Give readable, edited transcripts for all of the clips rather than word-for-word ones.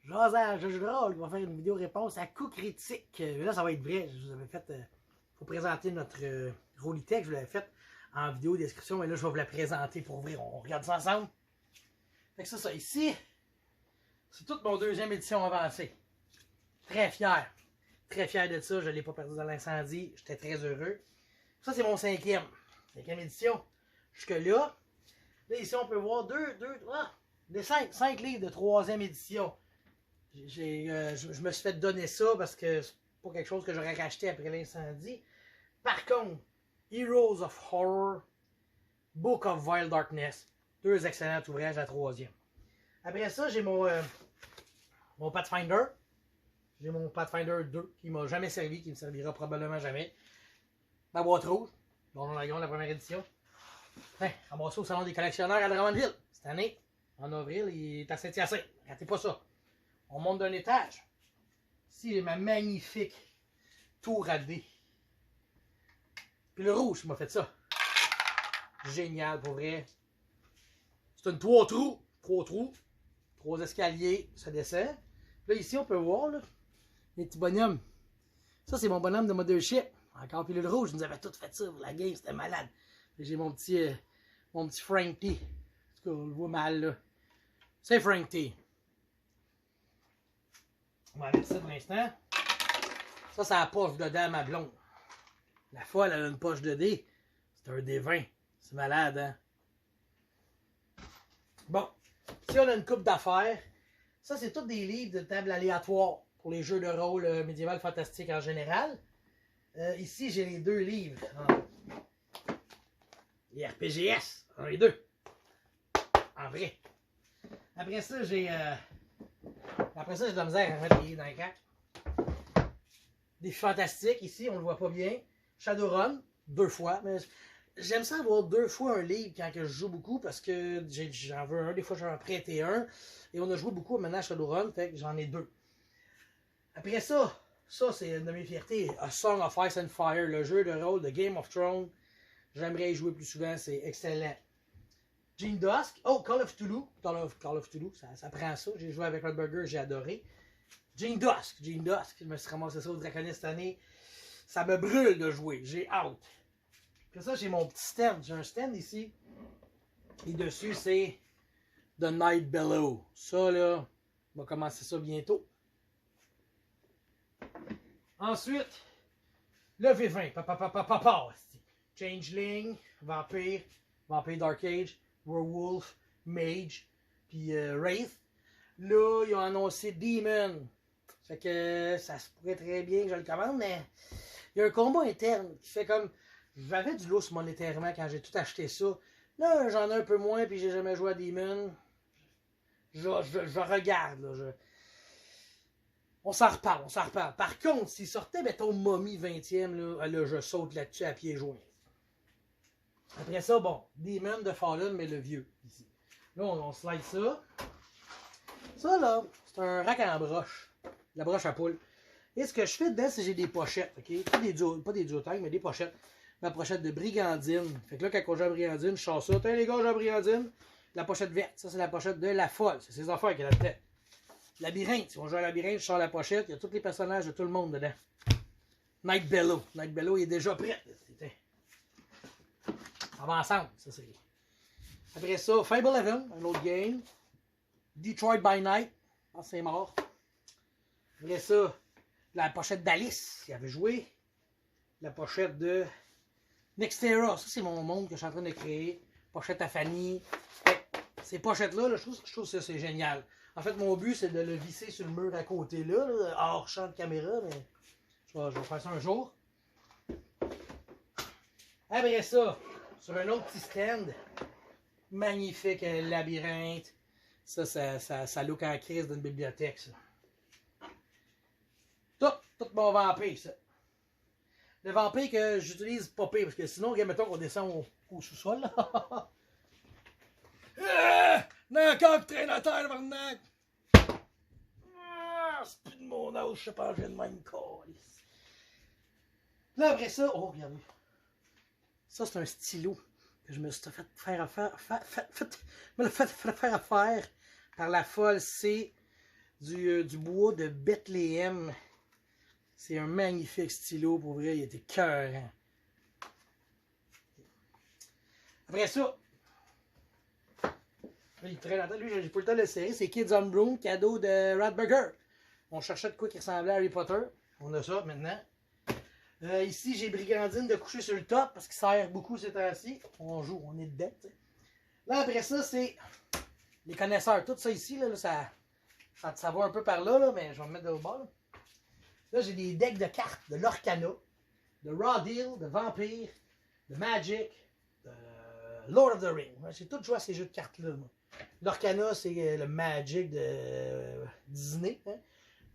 Jasage, jeu de rôle, on va faire une vidéo réponse à coup critique. Là, ça va être vrai. Je vous avais fait. Faut présenter notre Rolitech. Je vous l'avais fait en vidéo description, mais là, je vais vous la présenter pour vrai. On regarde ça ensemble. Fait que ça ici, c'est toute mon deuxième édition avancée. Très fier. Très fier de ça. Je ne l'ai pas perdu dans l'incendie. J'étais très heureux. Ça, c'est mon cinquième édition. Jusque-là. Là, ici, on peut voir des 5 livres de troisième édition. Je me suis fait donner ça parce que c'est pas quelque chose que j'aurais racheté après l'incendie. Par contre, Heroes of Horror, Book of Vile Darkness, 2 excellents ouvrages, la troisième. Après ça, j'ai mon Pathfinder. J'ai mon Pathfinder 2 qui m'a jamais servi, qui me servira probablement jamais. Ma boîte rouge, Donjon Dragon, la première édition. Enfin, ramassé au Salon des collectionneurs à Drummondville. Cette année, en avril, il est à Saint-Hyacinthe. Ratez pas ça. On monte d'un étage. Ici, j'ai ma magnifique tour à dés. Puis le rouge qui m'a fait ça. Génial, pour vrai. C'est une 3 trous. 3 escaliers, ça descend. Là, ici, on peut voir, là, les petits bonhommes. Ça, c'est mon bonhomme de Mothership. Encore puis le rouge, ils nous avaient tout fait ça pour la game, c'était malade. J'ai mon petit Frank T. En tout cas, on le voit mal, là. C'est Frank T. On va mettre ça pour l'instant. Ça, c'est la poche dedans, ma blonde. La folle, elle a une poche de dés. C'est un dé 20. C'est malade, hein? Bon. Si on a une coupe d'affaires, ça, c'est tous des livres de table aléatoire pour les jeux de rôle médiéval fantastique en général. Ici, j'ai les 2 livres. Les RPGS, les 2. En vrai. Après ça, j'ai de la misère à mettre les livres dans les cacs. Des fantastiques, ici, on ne le voit pas bien. Shadowrun, 2 fois. Mais j'aime ça avoir 2 fois un livre quand je joue beaucoup parce que j'en veux un. Des fois, j'en ai prêté un. Et on a joué beaucoup maintenant à Shadowrun, fait que j'en ai 2. Après ça, c'est une de mes fiertés. A Song of Ice and Fire, le jeu de rôle de Game of Thrones. J'aimerais y jouer plus souvent, c'est excellent. Gene Dusk. Oh, Call of Cthulhu. Call of Cthulhu, ça prend ça. J'ai joué avec Red Burger, j'ai adoré. Gene Dusk. Je me suis ramassé ça au Draconnet cette année. Ça me brûle de jouer. J'ai hâte. Puis ça, j'ai mon petit stand. J'ai un stand ici. Et dessus, c'est The Night Below. Ça, là, on va commencer ça bientôt. Ensuite, le V20. Changeling, Vampire Dark Age, Werewolf, Mage, puis Wraith. Là, ils ont annoncé Demon. Fait que ça se pourrait très bien que je le commande, mais il y a un combat interne qui fait comme... J'avais du lousse monétairement quand j'ai tout acheté ça. Là, j'en ai un peu moins, puis j'ai jamais joué à Demon. Je regarde, là. On s'en reparle. Par contre, s'il sortait, mettons, Mommy 20e, là, je saute là-dessus à pieds joints. Après ça, bon, Demon de Fallen, mais le vieux, ici. Là, on slide ça. Ça, là, c'est un rack en broche. La broche à poule. Et ce que je fais dedans, c'est que j'ai des pochettes, ok? Pas des duotangs, mais des pochettes. Ma pochette de brigandine. Fait que là, quand on joue à brigandine, je sors ça. Tiens, les gars, j'ai à brigandine. La pochette verte, ça, c'est la pochette de la folle. C'est ses affaires qu'elle a là-dedans. Labyrinthe, si on joue à labyrinthe, je sors la pochette. Il y a tous les personnages de tout le monde dedans. Night Bellow. Night Bellow, il est déjà prêt. On va ensemble, ça c'est. Après ça, Fable 11, un autre game. Detroit by Night. Ah, c'est mort. Après ça, la pochette d'Alice, qui avait joué. La pochette de Nextera. Ça, c'est mon monde que je suis en train de créer. Pochette à Fanny. Ces pochettes-là, je trouve que c'est génial. En fait, mon but, c'est de le visser sur le mur à côté là, hors champ de caméra, mais je vais faire ça un jour. Après ça, sur un autre petit stand, magnifique labyrinthe. Ça look en crise d'une bibliothèque, ça. Tout mon vampire, ça. Le vampire que j'utilise pas pire, parce que sinon, mettons qu'on descend au sous-sol, là. Encore qui traîne à terre, Varnac! C'est plus de mon âge, je pense que j'ai de même calice. Là, après ça, oh, regardez. Ça, c'est un stylo que je me suis fait faire à faire par la folle. C'est du bois de Bethléem. C'est un magnifique stylo, pour vrai, il était cœur. Après ça, il traîne en tête, lui, j'ai pas le temps de le serrer, c'est Kids on Broom, cadeau de Ratburger. On cherchait de quoi qui ressemblait à Harry Potter. On a ça maintenant. Ici, j'ai Brigandine de coucher sur le top parce qu'il sert beaucoup ces temps-ci. On joue, on est dedans. T'sais. Là, après ça, c'est les connaisseurs. Tout ça ici, là, ça va un peu par là, mais je vais me mettre de l'autre bord. Là, j'ai des decks de cartes de Lorcana, de Raw Deal, de Vampire, de Magic, de Lord of the Rings. J'ai tout joué à ces jeux de cartes-là. Lorcana, c'est le Magic de Disney. Hein?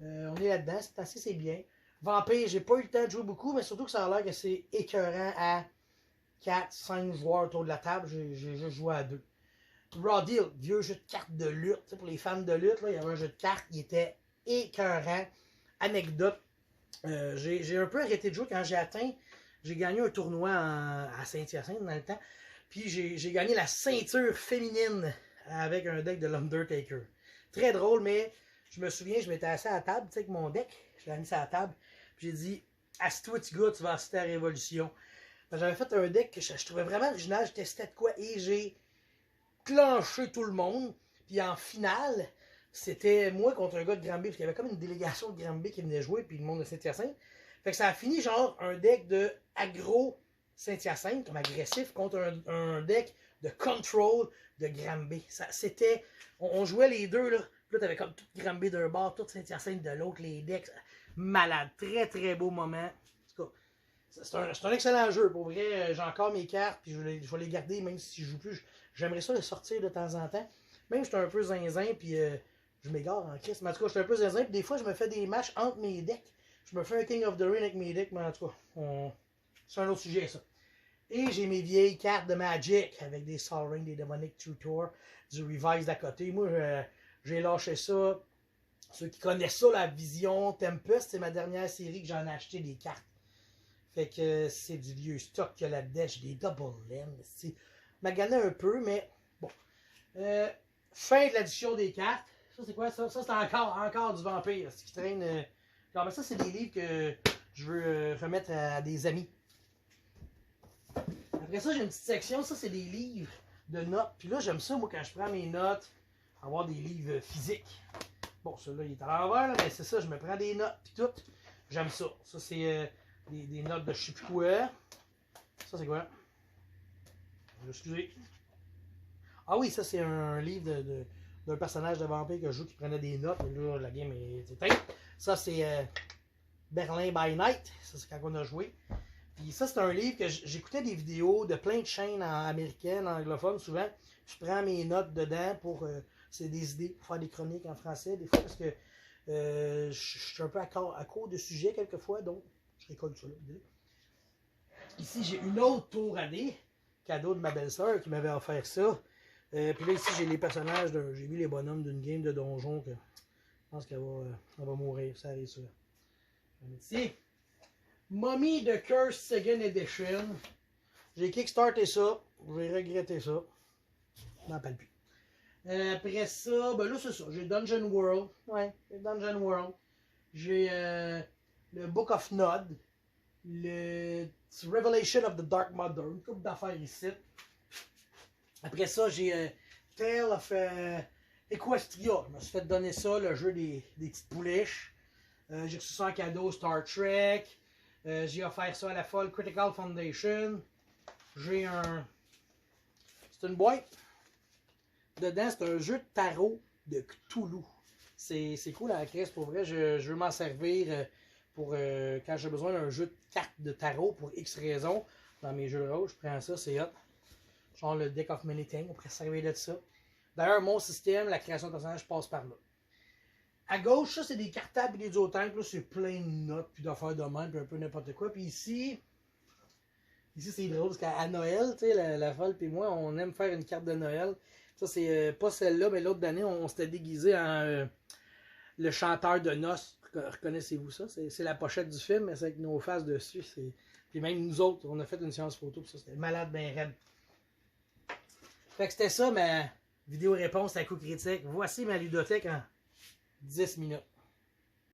On est là-dedans, c'est bien. Vampire, j'ai pas eu le temps de jouer beaucoup, mais surtout que ça a l'air que c'est écœurant à 4-5 joueurs autour de la table. J'ai juste joué à 2. Raw Deal, vieux jeu de cartes de lutte. T'sais, pour les fans de lutte, là, il y avait un jeu de cartes qui était écœurant. Anecdote, j'ai un peu arrêté de jouer quand j'ai gagné un tournoi à Saint-Hyacinthe dans le temps. Puis j'ai gagné la ceinture féminine avec un deck de l'Undertaker. Très drôle, mais je me souviens, je m'étais assis à la table, tu sais, avec mon deck. Je l'ai mis à la table. Puis j'ai dit, assis-toi, petit gars, tu vas assister à la Révolution. J'avais fait un deck que je trouvais vraiment original. Je testais de quoi et j'ai clenché tout le monde. Puis en finale, c'était moi contre un gars de Granby. Parce qu'il y avait comme une délégation de Granby qui venait jouer. Puis le monde de Saint-Hyacinthe. Fait que ça a fini genre un deck de aggro Saint-Hyacinthe, comme agressif, contre un deck de control de Granby. C'était. On jouait les deux, là. Puis là, t'avais comme tout Granby d'un bord, tout Saint-Hyacinthe de l'autre, les decks. Malade. Très, très beau moment. En tout cas, c'est un excellent jeu. Pour vrai, j'ai encore mes cartes, puis je vais les garder, même si je joue plus. J'aimerais ça les sortir de temps en temps. Même si j'étais un peu zinzin, puis je m'égare en crise. Mais en tout cas, j'étais un peu zinzin, puis des fois, je me fais des matchs entre mes decks. Je me fais un King of the Ring avec mes decks, mais en tout cas, c'est un autre sujet, ça. Et j'ai mes vieilles cartes de Magic, avec des Sol Ring, des Demonic Tutor, du Revise d'à côté. Moi, j'ai lâché ça. Ceux qui connaissent ça, la Vision Tempest, c'est ma dernière série que j'en ai acheté des cartes. Fait que c'est du vieux stock qu'il y a là-dedans. J'ai des Double Land. Magané un peu, mais bon. Fin de l'addition des cartes. Ça, c'est quoi ça? Ça, c'est encore du Vampire. Ce qui traîne. Non, mais ça, c'est des livres que je veux remettre à des amis. Après ça, j'ai une petite section. Ça, c'est des livres de notes. Puis là, j'aime ça, moi, quand je prends mes notes, avoir des livres physiques. Bon, celui-là, il est à l'envers, mais c'est ça, je me prends des notes, puis tout. J'aime ça. Ça, c'est des notes de je sais plus quoi. Ça, c'est quoi? Excusez. Ah oui, ça, c'est un livre d'un personnage de vampire que je joue qui prenait des notes. Mais là, la game est éteinte. Ça, c'est Berlin by Night. Ça, c'est quand on a joué. Puis ça, c'est un livre que j'écoutais des vidéos de plein de chaînes américaines, anglophones, souvent. Je prends mes notes dedans pour... c'est des idées pour faire des chroniques en français, des fois, parce que je suis un peu à court de sujet quelquefois, donc je récolte ça là. Ici, j'ai une autre tour à dés, cadeau de ma belle-sœur qui m'avait offert ça. Puis là, ici, j'ai les personnages, j'ai vu les bonhommes d'une game de donjon que je pense qu'elle va mourir, ça arrive ça. Ici, Mummy de Curse Second Edition. J'ai kickstarté ça, j'ai regretté ça. Je m'en rappelle plus. Après ça, ben là c'est ça, j'ai Dungeon World, ouais, j'ai Dungeon World, j'ai le Book of Nod, le Revelation of the Dark Mother, une couple d'affaires ici. Après ça, j'ai Tale of Equestria, je me suis fait donner ça, le jeu des petites pouliches. J'ai reçu ça en cadeau, Star Trek, j'ai offert ça à la folle Critical Foundation, j'ai c'est une boîte. Dedans, c'est un jeu de tarot de Cthulhu. C'est cool la crise, pour vrai. Je veux m'en servir pour quand j'ai besoin d'un jeu de cartes de tarot pour X raisons. Dans mes jeux de rôle, je prends ça, c'est hot. Genre le Deck of Many Things, on pourrait servir de ça. D'ailleurs, mon système, la création de personnages passe par là. À gauche, ça, c'est des cartables et des autanques. Là, c'est plein de notes, puis d'affaires de même, puis un peu n'importe quoi. Puis ici c'est drôle, parce qu'à Noël, tu sais, la folle puis moi, on aime faire une carte de Noël. Ça, c'est pas celle-là, mais l'autre d'année, on s'était déguisé en le chanteur de noces. Reconnaissez-vous ça? C'est la pochette du film, mais c'est avec nos faces dessus. Puis même nous autres, on a fait une séance photo, puis ça, c'était malade ben raide. Fait que c'était ça, ma vidéo réponse à coup critique. Voici ma ludothèque 10 minutes.